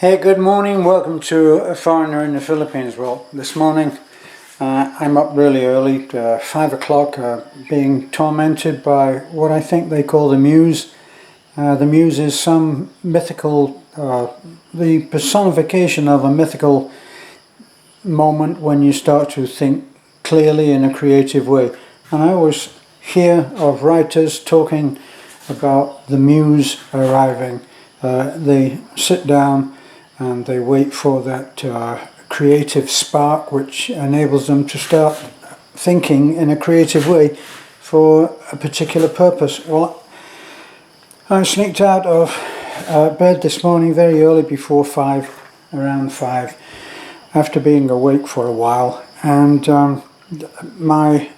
Hey, good morning. Welcome to A Foreigner in the Philippines. Well, this morning I'm up really early, 5 o'clock, being tormented by what I think they call the muse. The muse is some mythical, the personification of a mythical moment when you start to think clearly in a creative way. And I always hear of writers talking about the muse arriving. They sit down and they wait for that creative spark which enables them to start thinking in a creative way for a particular purpose. Well, I sneaked out of bed this morning very early before 5, around 5, after being awake for a while, and my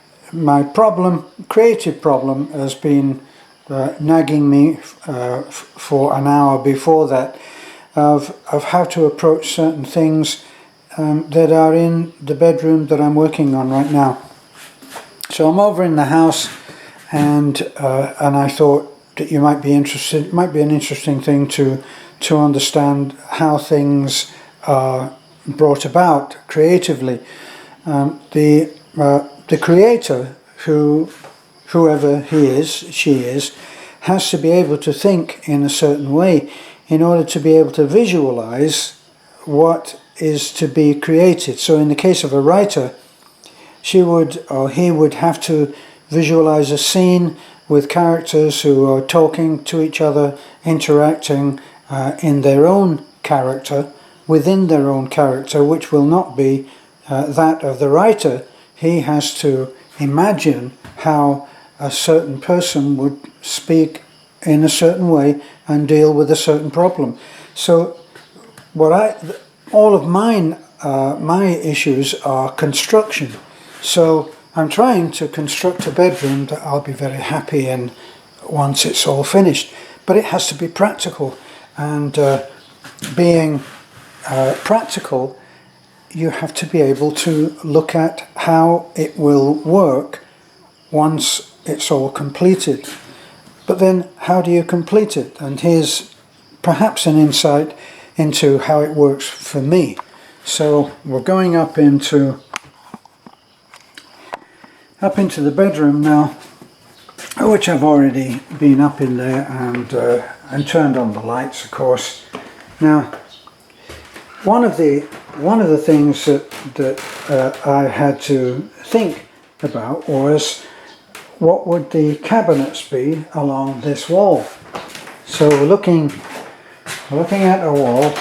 creative problem has been nagging me for an hour before that, of how to approach certain things that are in the bedroom that I'm working on right now. So I'm over in the house, and I thought that you might be interested. It might be an interesting thing to understand how things are brought about creatively. The creator, whoever he is, she is, has to be able to think in a certain way in order to be able to visualize what is to be created. So in the case of a writer, she would or he would have to visualize a scene with characters who are talking to each other, interacting in their own character, within their own character, which will not be that of the writer. He has to imagine how a certain person would speak in a certain way and deal with a certain problem. So all of my issues are construction. So I'm trying to construct a bedroom that I'll be very happy in once it's all finished. But it has to be practical, and being practical, you have to be able to look at how it will work once it's all completed. But then how do you complete it? And here's perhaps an insight into how it works for me. So we're going up into the bedroom now, which I've already been up in there and turned on the lights, of course. Now, one of the things that I had to think about was, what would the cabinets be along this wall? So looking at a wall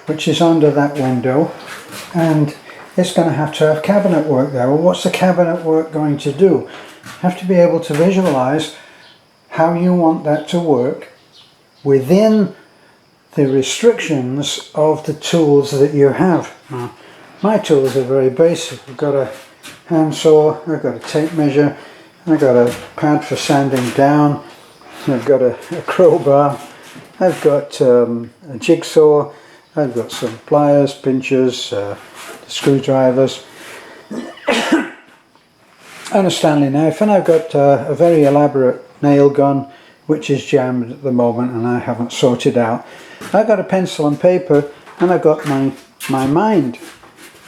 which is under that window, and it's going to have cabinet work there. Well, what's the cabinet work going to do? You have to be able to visualize how you want that to work within the restrictions of the tools that you have. Now, my tools are very basic. I've got a handsaw, I've got a tape measure, I've got a pad for sanding down, I've got a crowbar, I've got a jigsaw, I've got some pliers, pinchers, screwdrivers, and a Stanley knife, and I've got a very elaborate nail gun which is jammed at the moment and I haven't sorted out. I've got a pencil and paper, and I've got my mind.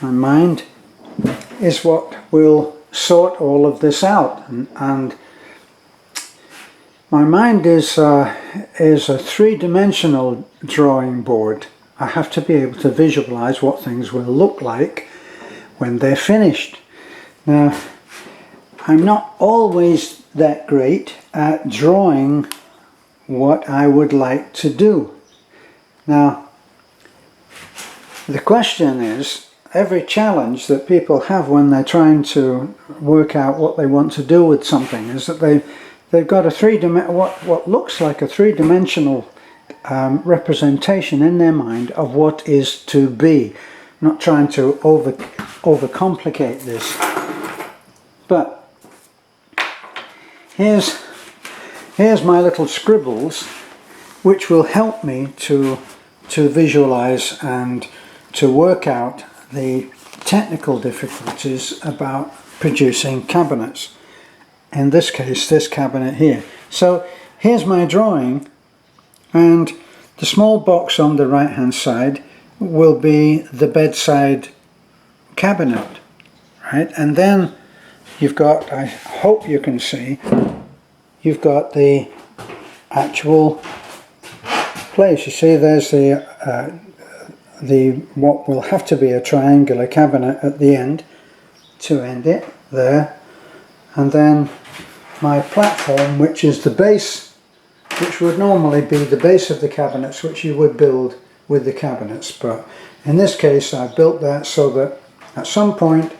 My mind is what will sort all of this out, and my mind is a three-dimensional drawing board. I have to be able to visualize what things will look like when they're finished. Now, I'm not always that great at drawing what I would like to do. Now, the question is, every challenge that people have when they're trying to work out what they want to do with something is that they've got what looks like a three-dimensional representation in their mind of what is to be. I'm not trying to overcomplicate this, but here's my little scribbles, which will help me to visualize and to work out the technical difficulties about producing cabinets. In this case, this cabinet here. So here's my drawing, and The small box on the right hand side will be the bedside cabinet, right? And then you've got, I hope you can see, you've got the actual place. You see there's the what will have to be a triangular cabinet at the end to end it there, and then my platform, which is the base, which would normally be the base of the cabinets, which you would build with the cabinets, but in this case I built that so that at some point,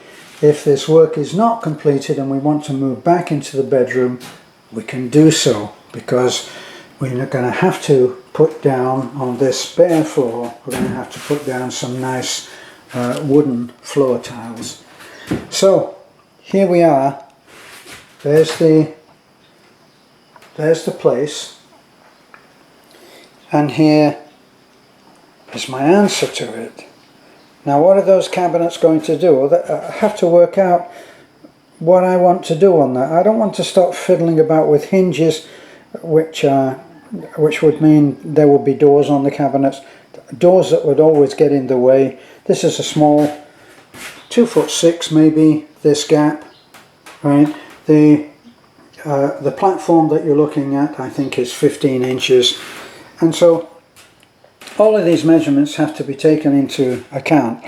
if this work is not completed and we want to move back into the bedroom, we can do so, because we're going to have to put down on this bare floor, we're going to have to put down some nice wooden floor tiles. So here we are, there's the place, and here is my answer to it. Now what are those cabinets going to do? Well, I have to work out what I want to do on that. I don't want to start fiddling about with hinges, which would mean there would be doors on the cabinets, doors that would always get in the way. This is a small 2'6" maybe, this gap, right? The platform that you're looking at I think is 15 inches, and so all of these measurements have to be taken into account.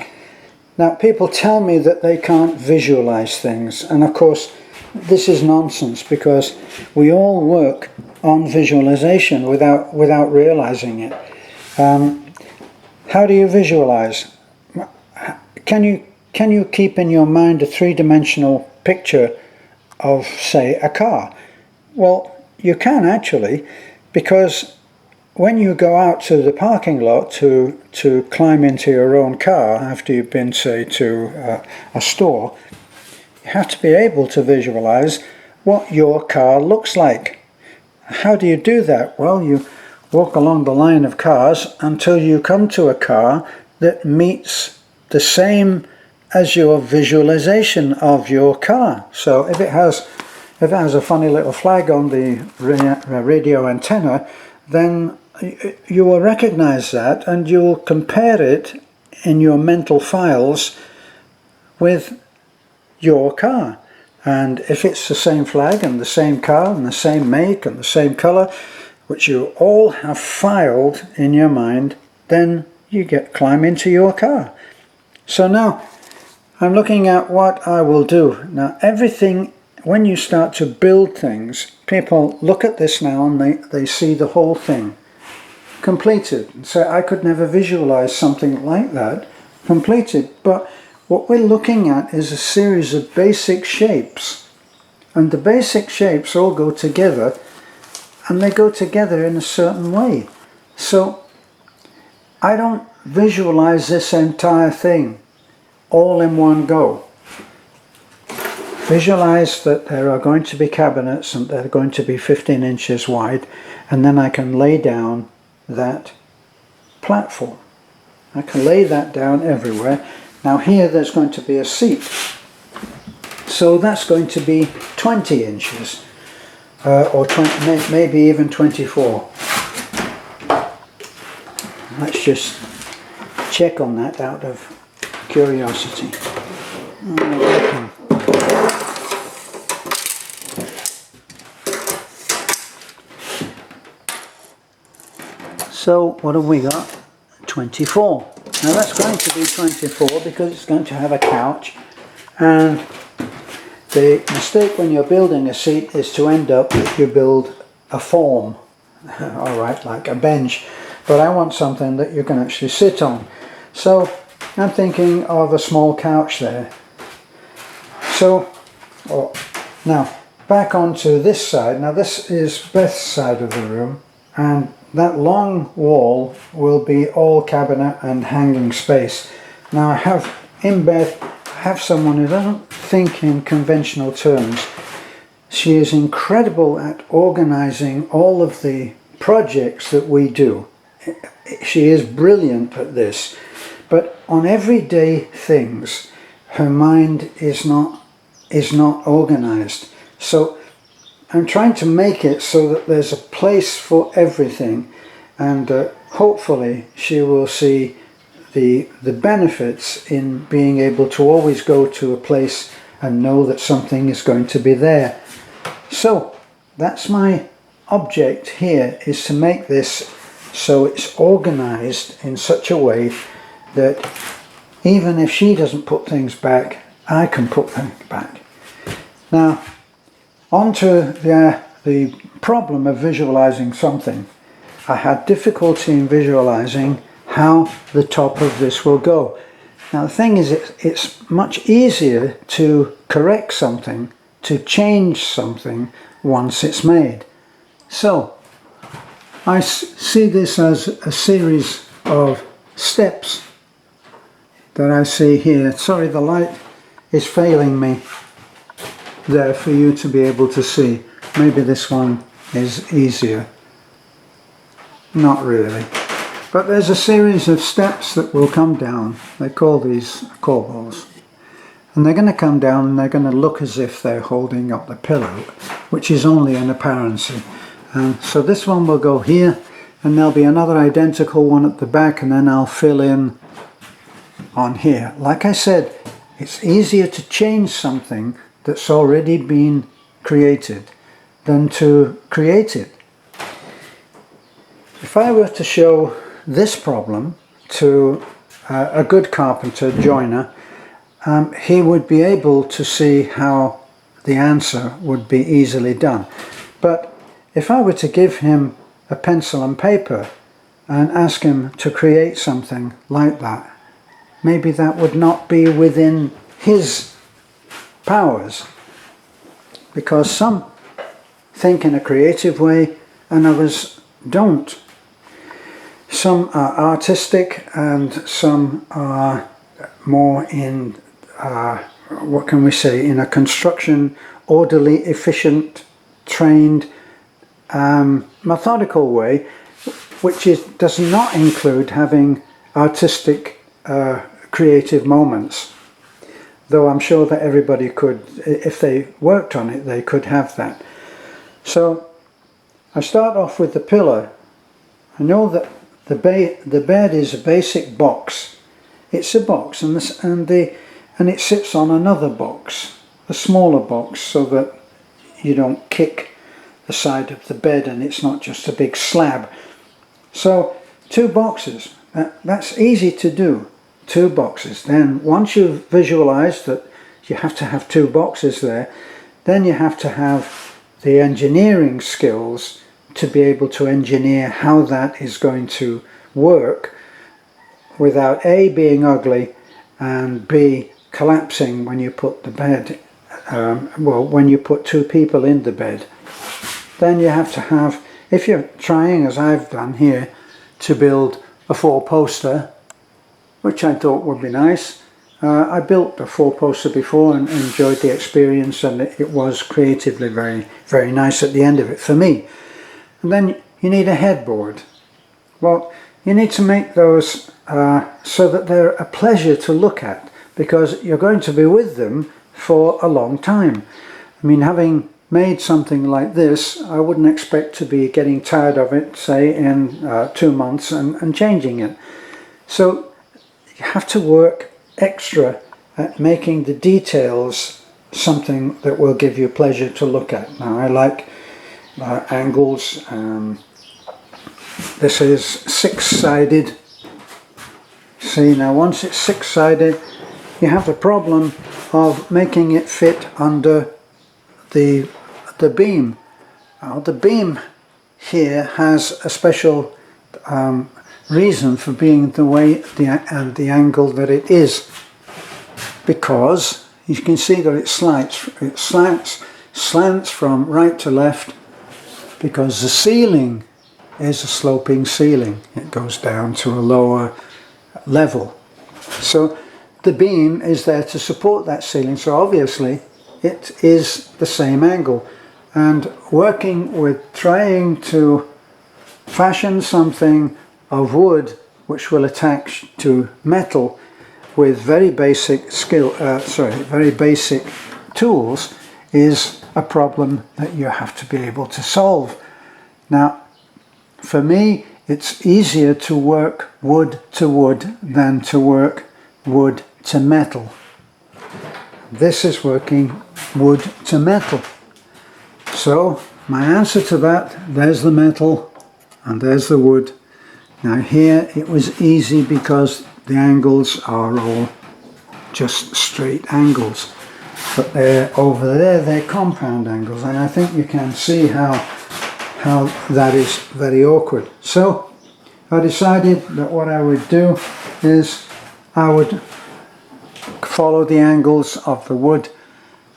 Now people tell me that they can't visualize things, and of course this is nonsense, because we all work on visualization without realizing it. How do you visualize? Can you keep in your mind a three-dimensional picture of, say, a car? Well, you can actually, because when you go out to the parking lot to climb into your own car after you've been, say, to a store, you have to be able to visualize what your car looks like. How do you do that? Well, you walk along the line of cars until you come to a car that meets the same as your visualization of your car. So if it has a funny little flag on the radio antenna, then you will recognize that, and you will compare it in your mental files with your car. And if it's the same flag and the same car and the same make and the same color, which you all have filed in your mind, then you climb into your car. So now I'm looking at what I will do. Now everything, when you start to build things, people look at this now and they see the whole thing completed and say, I could never visualize something like that completed. But what we're looking at is a series of basic shapes, and the basic shapes all go together, and they go together in a certain way. So I don't visualize this entire thing all in one go. Visualize that there are going to be cabinets and they're going to be 15 inches wide, and then I can lay down that platform. I can lay that down everywhere. Now here there's going to be a seat, so that's going to be 20 inches or 20, maybe even 24. Let's just check on that out of curiosity. So what have we got? 24. Now that's going to be 24 because it's going to have a couch, and the mistake when you're building a seat is to end up, you build a form, alright, like a bench, but I want something that you can actually sit on. So I'm thinking of a small couch there. So now back onto this side. Now this is Beth's side of the room, and that long wall will be all cabinet and hanging space. Now I have in Beth, I have someone who doesn't think in conventional terms. She is incredible at organizing all of the projects that we do. She is brilliant at this, but on everyday things her mind is not organized. So I'm trying to make it so that there's a place for everything, and hopefully she will see the benefits in being able to always go to a place and know that something is going to be there. So that's my object here, is to make this so it's organized in such a way that even if she doesn't put things back, I can put things back. Now, on to the problem of visualizing something. I had difficulty in visualizing how the top of this will go. Now the thing is, it's much easier to correct something, to change something once it's made. So I see this as a series of steps that I see here. Sorry, the light is failing me there for you to be able to see. Maybe this one is easier. Not really. But there's a series of steps that will come down. They call these corbels. And they're going to come down and they're going to look as if they're holding up the pillow, which is only an apparency. And so this one will go here, and there'll be another identical one at the back, and then I'll fill in on here. Like I said, it's easier to change something that's already been created than to create it. If I were to show this problem to a good carpenter, joiner, he would be able to see how the answer would be easily done. But if I were to give him a pencil and paper and ask him to create something like that, maybe that would not be within his powers, because some think in a creative way and others don't. Some are artistic and some are more in, what can we say, in a construction, orderly, efficient, trained, methodical way, which does not include having artistic, creative moments. Though I'm sure that everybody could, if they worked on it, they could have that. So I start off with the pillar. I know that the bed is a basic box. It's a box, and it sits on another box, a smaller box, so that you don't kick the side of the bed and it's not just a big slab. So 2 boxes, that's easy to do, 2 boxes. Then once you've visualized that you have to have 2 boxes there, then you have to have the engineering skills to be able to engineer how that is going to work without A, being ugly, and B, collapsing when you put the bed, when you put 2 people in the bed. Then you have to have, if you're trying, as I've done here, to build a 4-poster, which I thought would be nice. I built a 4-poster before and enjoyed the experience, and it was creatively very, very nice at the end of it for me. And then you need a headboard. Well, you need to make those so that they're a pleasure to look at, because you're going to be with them for a long time. I mean, having made something like this, I wouldn't expect to be getting tired of it, say, in 2 months and changing it. So you have to work extra at making the details something that will give you pleasure to look at. Now, I like angles. This is 6-sided. See, now once it's 6-sided, you have the problem of making it fit under the beam. Now, the beam here has a special reason for being the way the angle that it is, because you can see that it slants from right to left, because the ceiling is a sloping ceiling. It goes down to a lower level. So the beam is there to support that ceiling, so obviously it is the same angle. And working with trying to fashion something of wood which will attach to metal with very basic very basic tools is a problem that you have to be able to solve. Now, for me, it's easier to work wood to wood than to work wood to metal. This is working wood to metal. So my answer to that, there's the metal and there's the wood. Now here it was easy because the angles are all just straight angles. But over there they're compound angles, and I think you can see how that is very awkward. So I decided that what I would do is I would follow the angles of the wood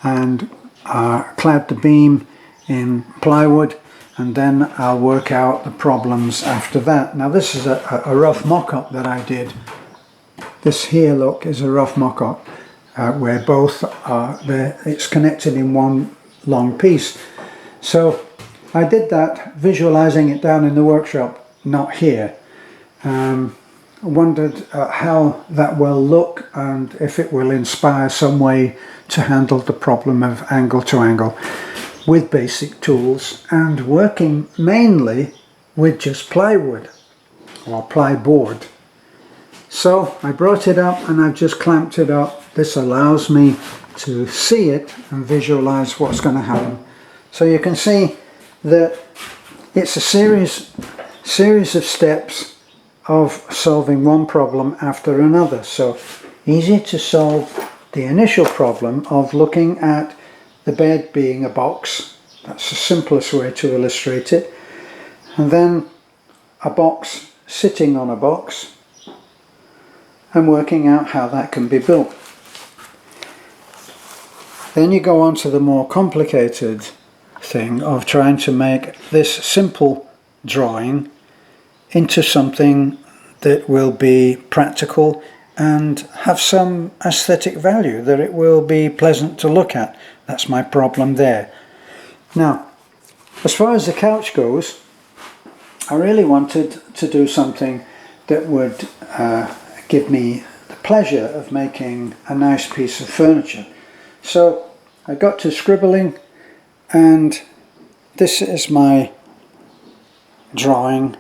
and clad the beam in plywood, and then I'll work out the problems after that. Now this is a rough mock-up that I did. This here, look, is a rough mock-up where both are there. It's connected in one long piece. So I did that visualizing it down in the workshop, not here. Wondered how that will look and if it will inspire some way to handle the problem of angle to angle with basic tools and working mainly with just plywood or plyboard. So I brought it up and I've just clamped it up. This allows me to see it and visualize what's going to happen. So you can see that it's a series of steps of solving one problem after another. So easy to solve the initial problem of looking at the bed being a box. That's the simplest way to illustrate it. And then a box sitting on a box and working out how that can be built. Then you go on to the more complicated thing of trying to make this simple drawing into something that will be practical and have some aesthetic value, that it will be pleasant to look at. That's my problem there. Now, as far as the couch goes, I really wanted to do something that would give me the pleasure of making a nice piece of furniture. So I got to scribbling, and this is my drawing.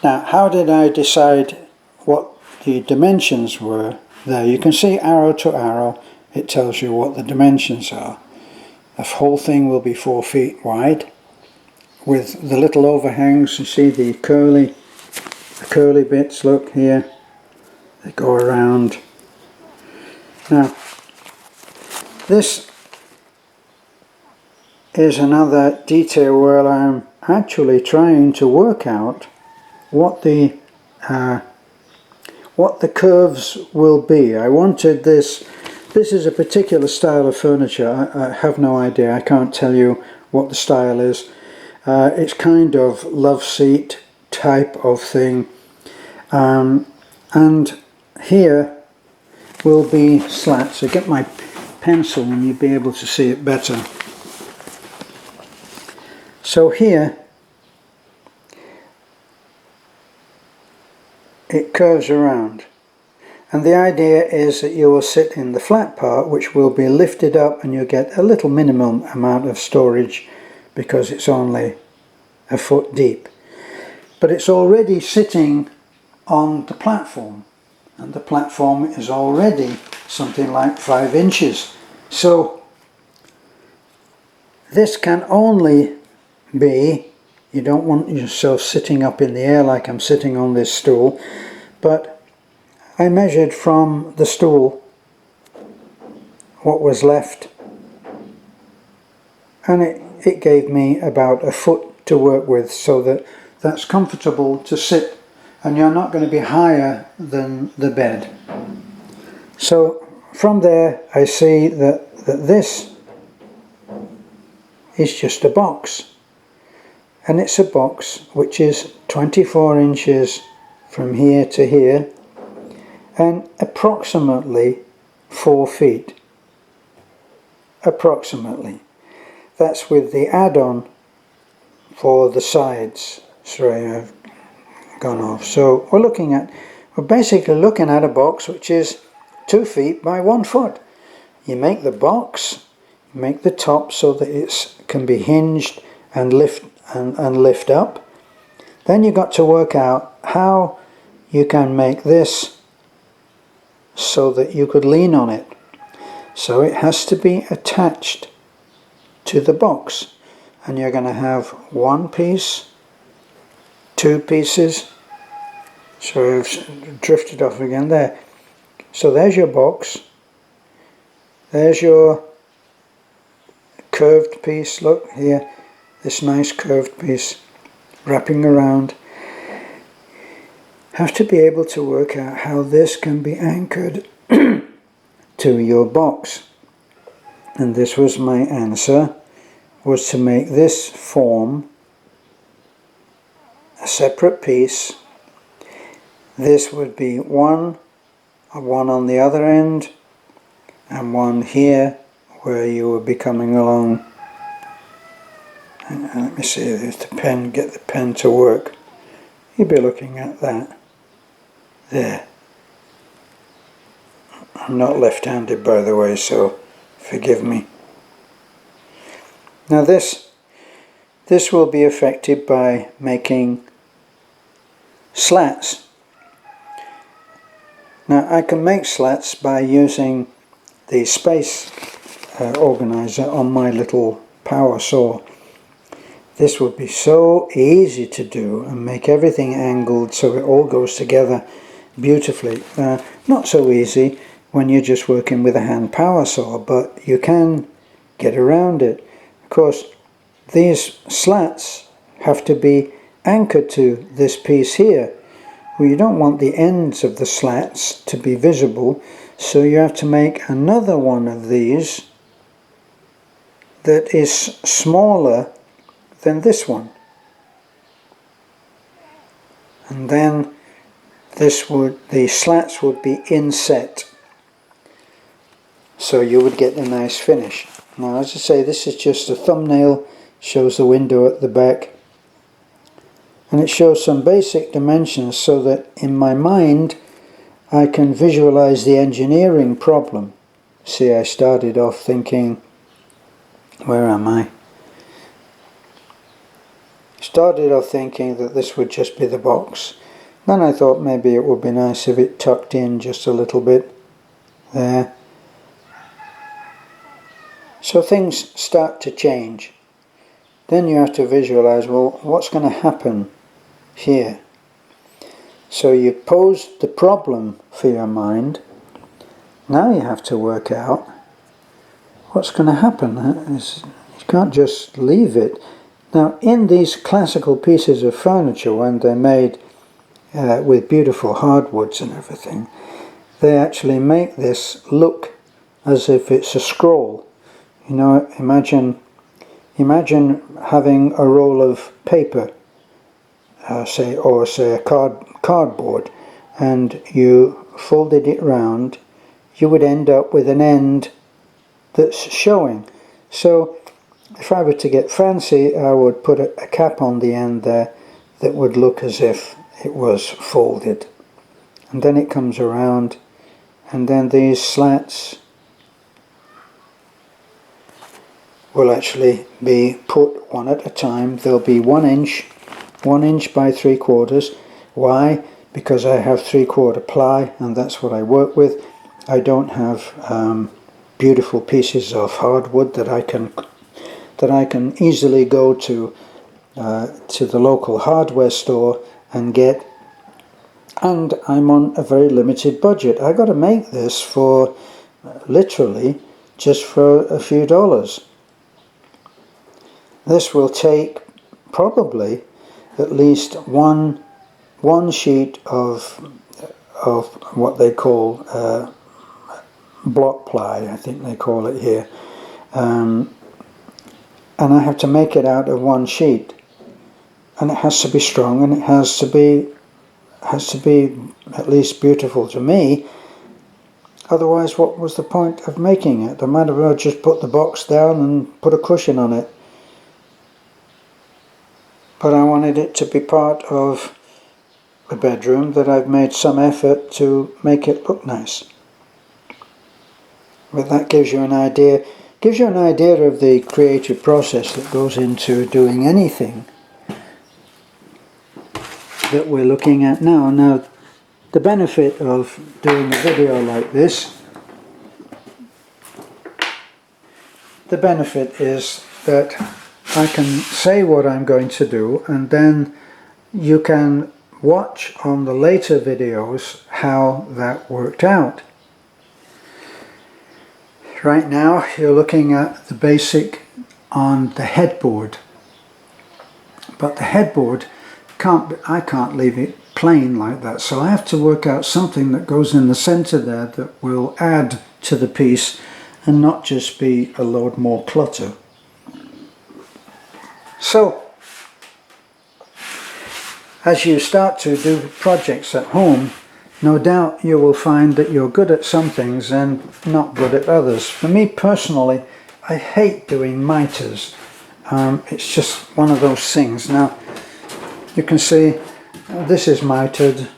Now, how did I decide what the dimensions were? There you can see arrow to arrow, it tells you what the dimensions are. The whole thing will be 4 feet wide with the little overhangs. You see the curly bits, look here, they go around. Now this is another detail where I'm actually trying to work out what the curves will be. I wanted this is a particular style of furniture. I have no idea, I can't tell you what the style is. It's kind of love seat type of thing, and here will be slats. So get my pencil and you'll be able to see it better. So here it curves around, and the idea is that you will sit in the flat part, which will be lifted up, and you'll get a little minimum amount of storage because it's only a foot deep. But it's already sitting on the platform, and the platform is already something like 5 inches. So this can only be, you don't want yourself sitting up in the air like I'm sitting on this stool, but I measured from the stool what was left, and it gave me about a foot to work with, so that's comfortable to sit, and you're not going to be higher than the bed. So from there I see that this is just a box, and it's a box which is 24 inches from here to here and approximately 4 feet. Approximately. That's with the add-on for the sides. Sorry, I've gone off. So we're basically looking at a box which is 2 feet by 1 foot. You make the box, you make the top so that it can be hinged and lift up, Then you've got to work out how you can make this so that you could lean on it. So it has to be attached to the box, and you're going to have one piece, two pieces. So I've drifted off again there. So there's your box, there's your curved piece, look here, this nice curved piece wrapping around. Have to be able to work out how this can be anchored to your box. And this was my answer, was to make this form a separate piece. This would be one on the other end, and one here where you would be coming along. And let me see if the pen, get the pen to work. You'd be looking at that. There. I'm not left-handed, by the way, so forgive me. Now this will be affected by making slats. Now I can make slats by using the space organizer on my little power saw. This would be so easy to do and make everything angled so it all goes together beautifully. Not so easy when you're just working with a hand power saw, but you can get around it. Of course, these slats have to be anchored to this piece here. Well, you don't want the ends of the slats to be visible, so you have to make another one of these that is smaller than this one. And then the slats would be inset, so you would get a nice finish. Now, as I say, this is just a thumbnail, shows the window at the back, and it shows some basic dimensions so that in my mind I can visualize the engineering problem. See, I started off thinking, where am I? Started off thinking that this would just be the box. Then I thought maybe it would be nice if it tucked in just a little bit there. So things start to change. Then you have to visualize, well, what's going to happen here? So you posed the problem for your mind. Now you have to work out what's going to happen. You can't just leave it. Now, in these classical pieces of furniture, when they're made with beautiful hardwoods and everything, they actually make this look as if it's a scroll. You know, imagine having a roll of paper, say a cardboard, and you folded it round. You would end up with an end that's showing. So if I were to get fancy, I would put a cap on the end there that would look as if it was folded. And then it comes around, and then these slats will actually be put one at a time. They'll be 1 inch by 3/4. Why? Because I have 3/4 ply, and that's what I work with. I don't have beautiful pieces of hardwood that I can easily go to the local hardware store and get, and I'm on a very limited budget. I got to make this for literally just for a few dollars. This will take probably at least one sheet of what they call block ply, I think they call it here, and I have to make it out of one sheet, and it has to be strong, and it has to be at least beautiful to me. Otherwise, what was the point of making it? I might as well just put the box down and put a cushion on it. But I wanted it to be part of the bedroom, that I've made some effort to make it look nice. But that gives you an idea of the creative process that goes into doing anything. that we're looking at now. Now, the benefit of doing a video like this, the benefit is that I can say what I'm going to do, and then you can watch on the later videos how that worked out. Right now you're looking at the basic on the headboard, but the headboard I can't leave it plain like that, so I have to work out something that goes in the center there that will add to the piece and not just be a load more clutter. So as you start to do projects at home, no doubt you will find that you're good at some things and not good at others. For me personally, I hate doing miters. It's just one of those things. Now you can see this is mitered,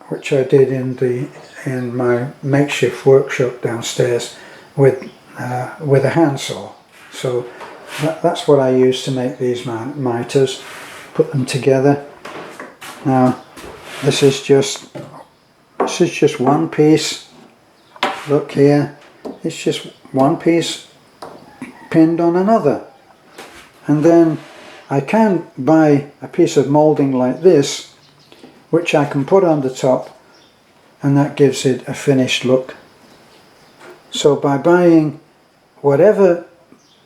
which I did in my makeshift workshop downstairs with a handsaw. So that's what I use to make these miters. Put them together. Now this is just one piece. Look here, it's just one piece pinned on another. And then I can buy a piece of moulding like this, which I can put on the top, and that gives it a finished look. So by buying whatever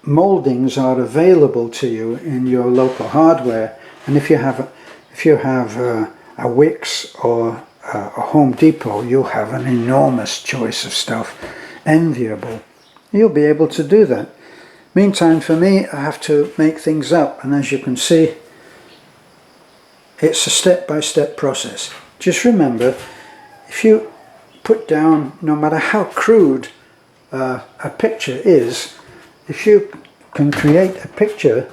mouldings are available to you in your local hardware, and if you have a Wix or a Home Depot, you'll have an enormous choice of stuff, enviable. You'll be able to do that. Meantime, for me, I have to make things up, and as you can see, it's a step-by-step process. Just remember, if you put down, no matter how crude a picture is, if you can create a picture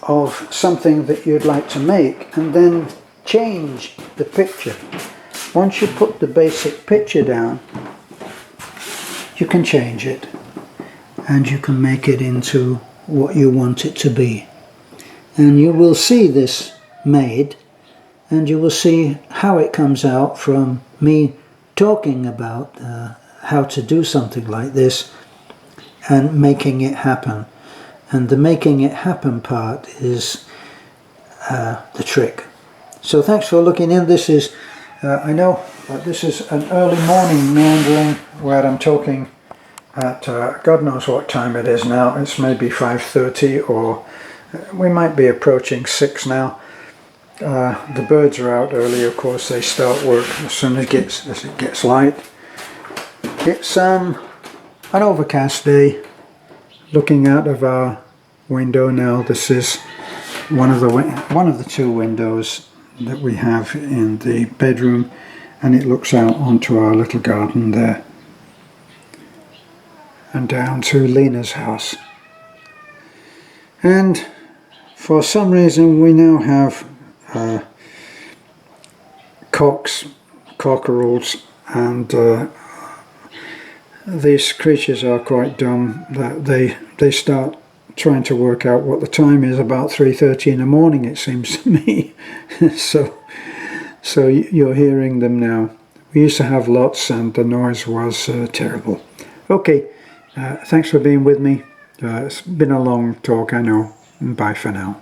of something that you'd like to make and then change the picture. Once you put the basic picture down, you can change it and you can make it into what you want it to be. And you will see this made, and you will see how it comes out from me talking about how to do something like this and making it happen. And the making it happen part is the trick. So thanks for looking in. This is, I know this is an early morning meandering where I'm talking at God knows what time it is now. It's maybe 5:30, or we might be approaching 6 now. The birds are out early, of course. They start work as soon as it gets light. It's an overcast day. Looking out of our window now, this is one of the two windows that we have in the bedroom, and it looks out onto our little garden there and down to Lena's house. And for some reason we now have cockerels, and these creatures are quite dumb. That they start trying to work out what the time is about 3:30 in the morning, it seems to me. so you're hearing them now. We used to have lots, and the noise was terrible. Okay, thanks for being with me. It's been a long talk, I know. Bye for now.